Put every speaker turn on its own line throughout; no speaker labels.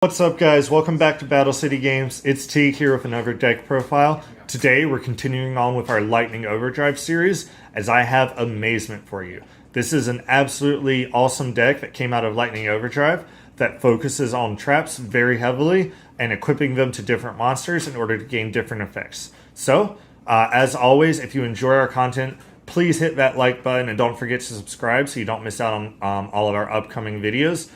What's up, guys? Welcome back to Battle City Games. It's Teague here with another deck profile. Today we're continuing on with our Lightning Overdrive series as I have Amazement for you. This is an absolutely awesome deck that came out of Lightning Overdrive that focuses on traps very heavily and equipping them to different monsters in order to gain different effects. So, as always, if you enjoy our content, please hit that like button and don't forget to subscribe so you don't miss out on all of our upcoming videos.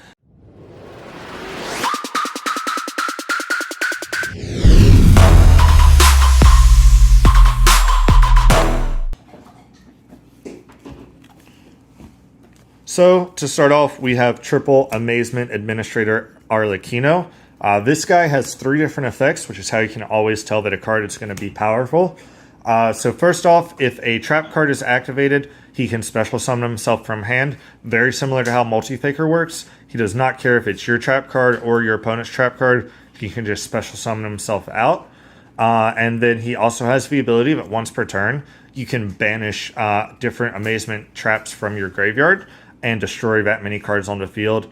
So, to start off, we have triple Amazement Administrator Arlecchino. This guy has 3 different effects, which is how you can always tell that a card is going to be powerful. So first off, if a trap card is activated, he can special summon himself from hand, very similar to how Multi-Faker works. He does not care if it's your trap card or your opponent's trap card, he can just special summon himself out. And then he also has the ability that once per turn, you can banish different Amazement traps from your graveyard and destroy that many cards on the field.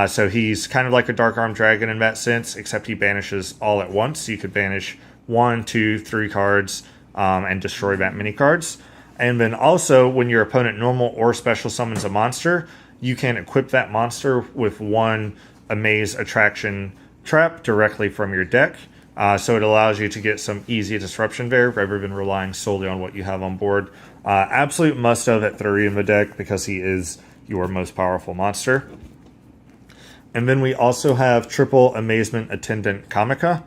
So he's kind of like a Dark Arm Dragon in that sense, except he banishes all at once. So you could banish 1, 2, 3 cards and destroy that many cards. And then also, when your opponent normal or special summons a monster, you can equip that monster with 1 Amaze Attraction trap directly from your deck. So it allows you to get some easy disruption there rather than relying solely on what you have on board. Absolute must-have at 3 in the deck because he is your most powerful monster. And then we also have triple Amazement Attendant Kamika.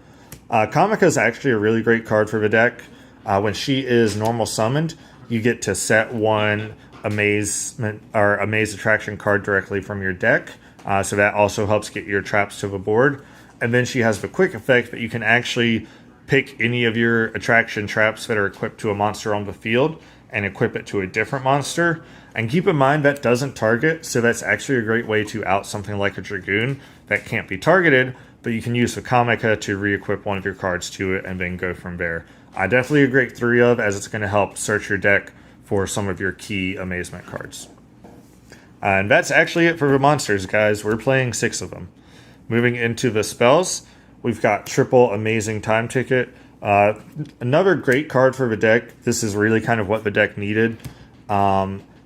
Kamika is actually a really great card for the deck. When she is normal summoned, you get to set 1 Amazement or Amaze Attraction card directly from your deck. So that also helps get your traps to the board. And then she has the quick effect that you can actually pick any of your attraction traps that are equipped to a monster on the field and equip it to a different monster. And keep in mind that doesn't target, so that's actually a great way to out something like a Dragoon that can't be targeted, but you can use the Kamika to re-equip one of your cards to it and then go from there. Definitely a great 3 of, as it's going to help search your deck for some of your key Amazement cards. And that's actually it for the monsters, guys. We're playing 6 of them. Moving into the spells, we've got triple Amazing Time Ticket. Another great card for the deck. This is really kind of what the deck needed.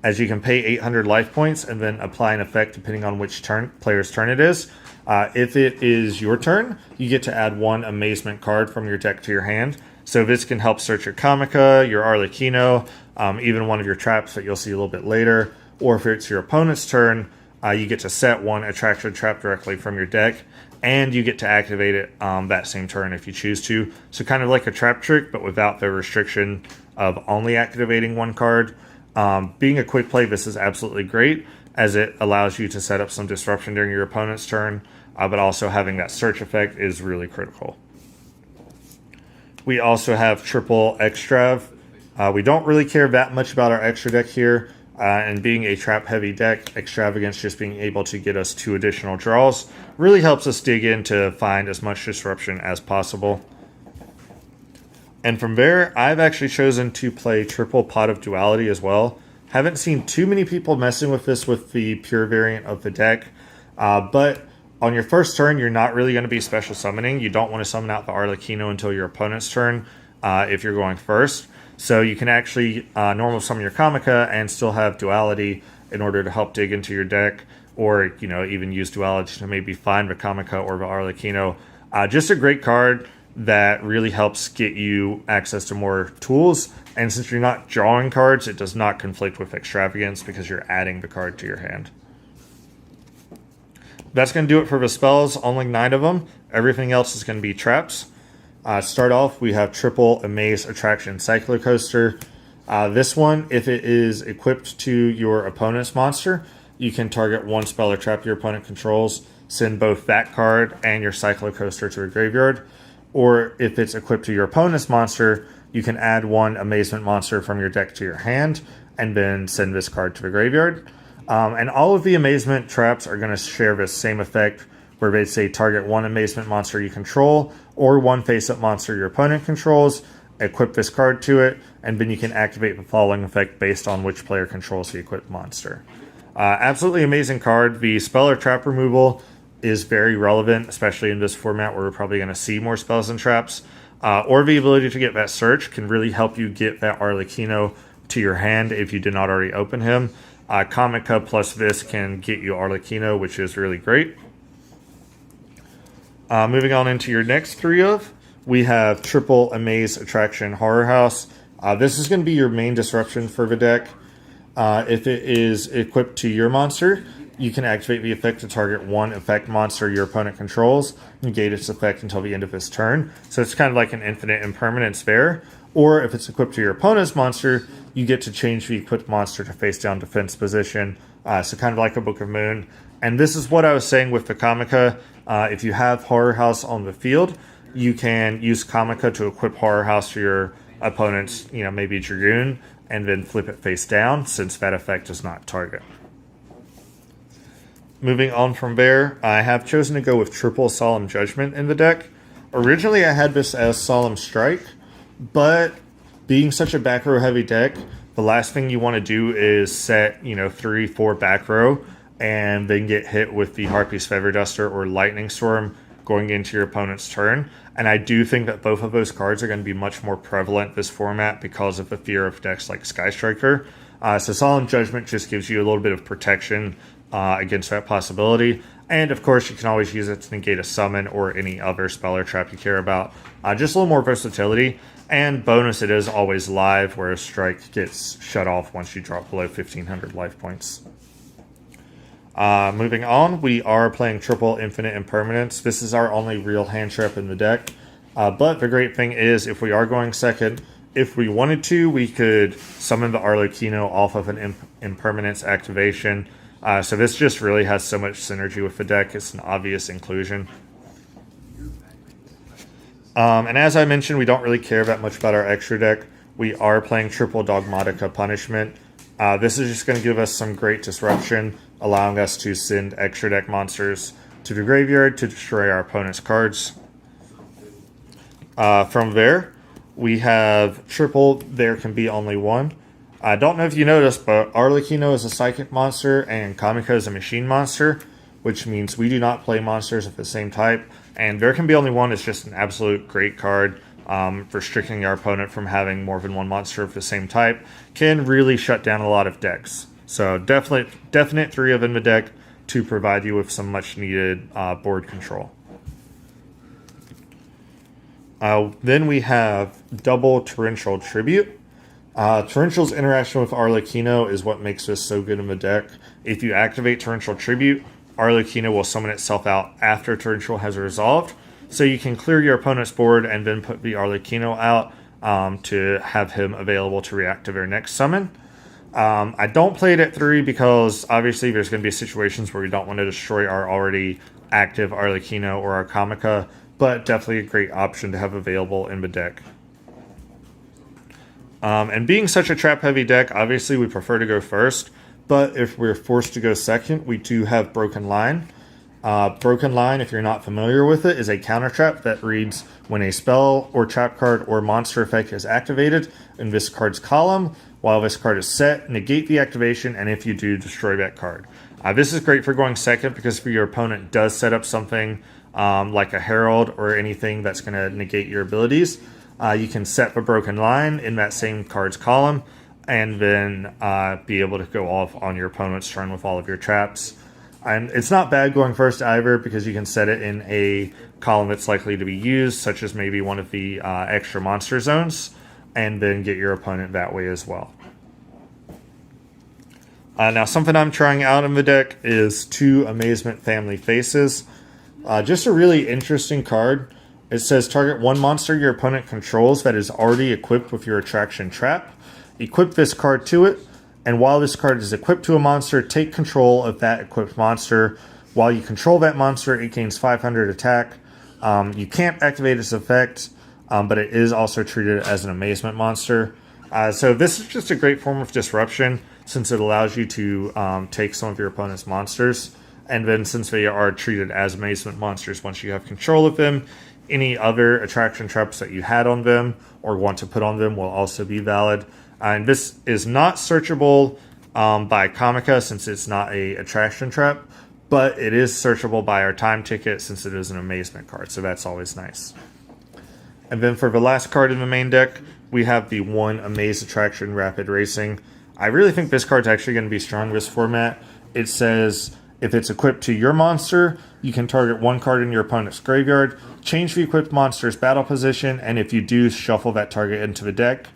As you can pay 800 life points and then apply an effect depending on which player's turn it is. If it is your turn, you get to add 1 Amazement card from your deck to your hand. So this can help search your Kamika, your Arlecchino, even one of your traps that you'll see a little bit later. Or if it's your opponent's turn, you get to set 1 Attraction trap directly from your deck, and you get to activate it that same turn if you choose to. So kind of like a trap trick, but without the restriction of only activating 1 card. Being a quick play, this is absolutely great, as it allows you to set up some disruption during your opponent's turn, but also having that search effect is really critical. We also have triple Extrav. We don't really care that much about our extra deck here, and being a trap-heavy deck, Extravagance just being able to get us 2 additional draws really helps us dig in to find as much disruption as possible. And from there, I've actually chosen to play triple Pot of Duality as well. Haven't seen too many people messing with this with the pure variant of the deck, but on your first turn, you're not really going to be special summoning. You don't want to summon out the Arlecchino until your opponent's turn if you're going first. So you can actually normal summon your Kamika and still have Duality in order to help dig into your deck, or even use Duality to maybe find the Kamika or the Arlecchino. Just a great card that really helps get you access to more tools. And since you're not drawing cards, it does not conflict with Extravagance because you're adding the card to your hand. That's going to do it for the spells, only 9 of them. Everything else is going to be traps. Start off, we have triple Amaze Attraction Cyclocoaster. This one, if it is equipped to your opponent's monster, you can target 1 spell or trap your opponent controls, send both that card and your Cyclocoaster to a graveyard. Or if it's equipped to your opponent's monster, you can add 1 Amazement monster from your deck to your hand, and then send this card to the graveyard. And all of the Amazement traps are going to share this same effect, where they say target 1 Amazement monster you control, or 1 face-up monster your opponent controls, equip this card to it, and then you can activate the following effect based on which player controls the equipped monster. Absolutely amazing card. The spell or trap removal is very relevant, especially in this format where we're probably going to see more spells and traps. Or the ability to get that search can really help you get that Arlecchino to your hand if you did not already open him. Comica plus this can get you Arlecchino, which is really great. Moving on into your next three of, we have Triple Amaze Attraction Horror House. This is going to be your main disruption for the deck. If it is equipped to your monster, you can activate the effect to target one effect monster your opponent controls, negate its effect until the end of his turn. So it's kind of like an infinite impermanence there. Or if it's equipped to your opponent's monster, you get to change the equipped monster to face down defense position. So kind of like a Book of Moon. And this is what I was saying with the Comica. If you have Horror House on the field, you can use Comica to equip Horror House to your opponent's, maybe Dragoon, and then flip it face down since that effect does not target. Moving on from there, I have chosen to go with Triple Solemn Judgment in the deck. Originally I had this as Solemn Strike, but being such a back row heavy deck, the last thing you want to do is set, 3-4 back row and then get hit with the Harpy's Feather Duster or Lightning Storm going into your opponent's turn. And I do think that both of those cards are going to be much more prevalent this format because of the fear of decks like Sky Striker. So Solemn Judgment just gives you a little bit of protection against that possibility. And of course, you can always use it to negate a summon or any other spell or trap you care about. Just a little more versatility. And bonus, it is always live, whereas Strike gets shut off once you drop below 1,500 life points. Moving on, we are playing Triple Infinite Impermanence. This is our only real hand trap in the deck. But the great thing is, if we are going second, if we wanted to, we could summon the Arlecchino off of an Impermanence activation. So this just really has so much synergy with the deck. It's an obvious inclusion. And as I mentioned, we don't really care that much about our extra deck. We are playing Triple Dogmatica Punishment. This is just going to give us some great disruption, allowing us to send extra deck monsters to the graveyard to destroy our opponent's cards. From there, we have Triple There Can Be Only One. I don't know if you noticed, but Arlecchino is a psychic monster and Comica is a machine monster, which means we do not play monsters of the same type. And There Can Be Only One is just an absolute great card, restricting our opponent from having more than one monster of the same type. Can really shut down a lot of decks. So definite 3 of in the deck to provide you with some much needed board control. Then we have Double Torrential Tribute. Torrential's interaction with Arlecchino is what makes this so good in the deck. If you activate Torrential Tribute, Arlecchino will summon itself out after Torrential has resolved. So you can clear your opponent's board and then put the Arlecchino out to have him available to react to their next summon. I don't play it at 3 because obviously there's going to be situations where we don't want to destroy our already active Arlecchino or our Comica, but definitely a great option to have available in the deck. And being such a trap-heavy deck, obviously we prefer to go first, but if we're forced to go second, we do have Broken Line. Broken Line, if you're not familiar with it, is a counter trap that reads when a spell or trap card or monster effect is activated in this card's column. While this card is set, negate the activation, and if you do, destroy that card. This is great for going second because if your opponent does set up something like a Herald or anything that's going to negate your abilities, you can set the Broken Line in that same card's column and then be able to go off on your opponent's turn with all of your traps. And it's not bad going first either because you can set it in a column that's likely to be used, such as maybe one of the extra monster zones, and then get your opponent that way as well. Now, something I'm trying out in the deck is 2 Amazement Family Faces. Just a really interesting card. It says target one monster your opponent controls that is already equipped with your attraction trap. Equip this card to it, and while this card is equipped to a monster, take control of that equipped monster. While you control that monster, it gains 500 attack. You can't activate its effect, but it is also treated as an Amazement monster. So this is just a great form of disruption since it allows you to take some of your opponent's monsters. And then since they are treated as Amazement monsters once you have control of them, any other attraction traps that you had on them or want to put on them will also be valid. And this is not searchable by Comica since it's not a attraction trap, but it is searchable by our time ticket since it is an amazement card, so that's always nice. And then for the last card in the main deck, we have the 1 Amaze Attraction Rapid Racing. I really think this card's actually going to be strong in this format. It says, if it's equipped to your monster, you can target 1 card in your opponent's graveyard, change the equipped monster's battle position, and if you do, shuffle that target into the deck.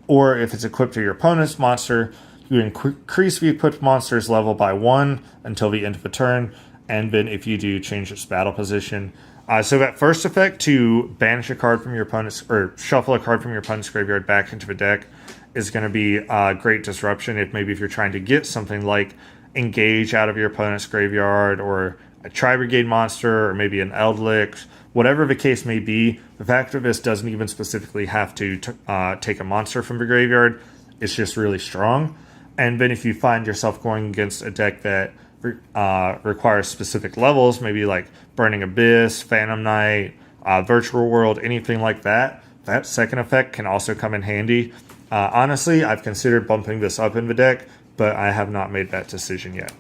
Or if it's equipped to your opponent's monster, you increase the equipped monster's level by 1 until the end of the turn, and then if you do, change its battle position. So that first effect, to banish a card from your opponent's, or shuffle a card from your opponent's graveyard back into the deck, is going to be a great disruption. If you're trying to get something like Engage out of your opponent's graveyard, or a Tri-Brigade monster, or maybe an Eldritch, whatever the case may be, the fact that this doesn't even specifically have to take a monster from the graveyard, it's just really strong. And then if you find yourself going against a deck that requires specific levels, maybe like Burning Abyss, Phantom Knight, Virtual World, anything like that, that second effect can also come in handy. Honestly, I've considered bumping this up in the deck, but I have not made that decision yet.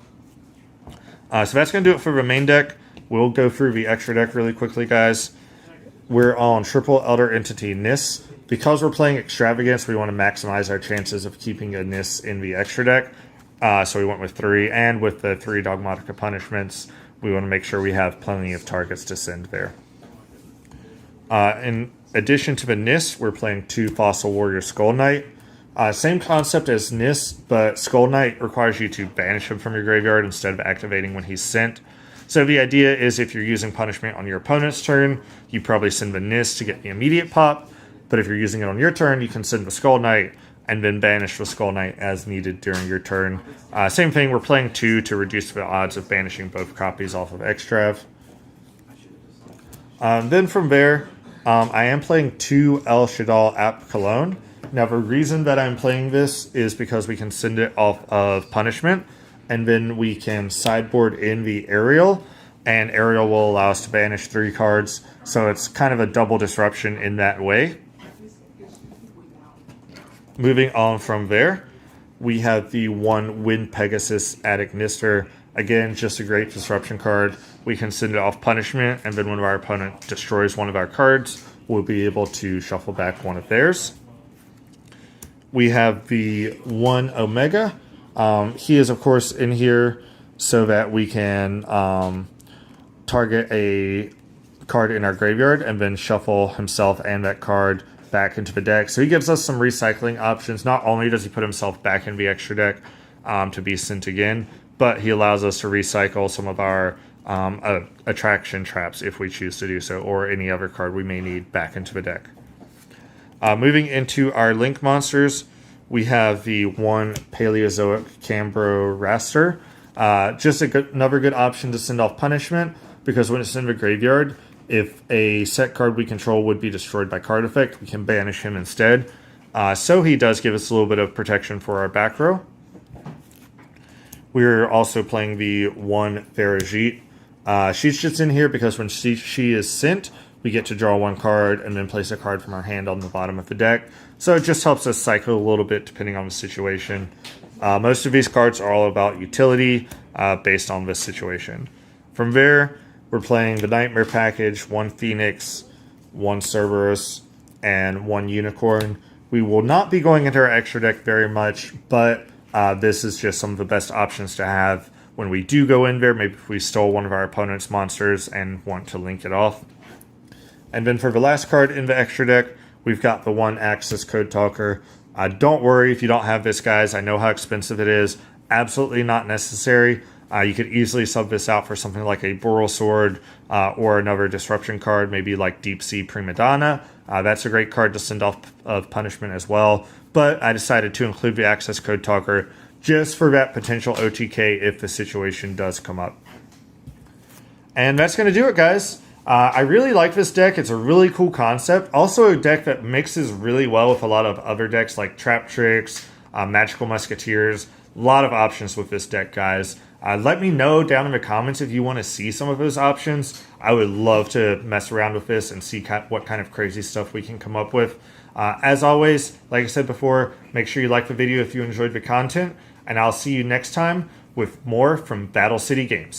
So that's going to do it for the main deck. We'll go through the extra deck really quickly, guys. We're on triple Elder Entity Nis. Because we're playing Extravagance, we want to maximize our chances of keeping a Nis in the extra deck. So we went with 3, and with the 3 Dogmatica Punishments, we want to make sure we have plenty of targets to send there. In addition to the Nis, we're playing 2 Fossil Warrior Skull Knight. Same concept as Nis, but Skull Knight requires you to banish him from your graveyard instead of activating when he's sent. So the idea is, if you're using punishment on your opponent's turn, you probably send the Nis to get the immediate pop, but if you're using it on your turn, you can send the Skull Knight and then banish the Skull Knight as needed during your turn. Same thing, we're playing 2 to reduce the odds of banishing both copies off of Extrav. Then from there, I am playing 2 El Shadal App Cologne. Now, the reason that I'm playing this is because we can send it off of punishment, and then we can sideboard in the Aerial, and Aerial will allow us to banish 3 cards, so it's kind of a double disruption in that way. Moving on from there, we have the 1 Wind Pegasus Attic Nister. Again, just a great disruption card. We can send it off punishment, and then when our opponent destroys one of our cards, we'll be able to shuffle back one of theirs. We have the 1 Omega. He is, of course, in here so that we can target a card in our graveyard and then shuffle himself and that card back into the deck. So he gives us some recycling options. Not only does he put himself back in the extra deck to be sent again, but he allows us to recycle some of our attraction traps if we choose to do so, or any other card we may need back into the deck. Moving into our Link monsters, we have the 1 Paleozoic Cambro Raster. Just another good option to send off punishment, because when it's in the graveyard, if a set card we control would be destroyed by card effect, we can banish him instead. So he does give us a little bit of protection for our back row. We're also playing the 1 Farajit. She's just in here because when she is sent, we get to draw 1 card and then place a card from our hand on the bottom of the deck. So it just helps us cycle a little bit depending on the situation. Most of these cards are all about utility based on this situation. From there, we're playing the Nightmare Package, 1 Phoenix, 1 Cerberus, and 1 Unicorn. We will not be going into our extra deck very much, but this is just some of the best options to have when we do go in there. Maybe if we stole one of our opponent's monsters and want to link it off. And then for the last card in the extra deck, we've got the 1 Axis Code Talker. Don't worry if you don't have this, guys. I know how expensive it is. Absolutely not necessary. You could easily sub this out for something like a Boral Sword or another disruption card, maybe like Deep Sea Prima Donna. That's a great card to send off of punishment as well. But I decided to include the Access Code Talker just for that potential OTK if the situation does come up. And that's going to do it, guys. I really like this deck. It's a really cool concept. Also a deck that mixes really well with a lot of other decks like Trap Tricks, Magical Musketeers. A lot of options with this deck, guys. Let me know down in the comments if you want to see some of those options. I would love to mess around with this and see what kind of crazy stuff we can come up with. As always, like I said before, make sure you like the video if you enjoyed the content, and I'll see you next time with more from Battle City Games.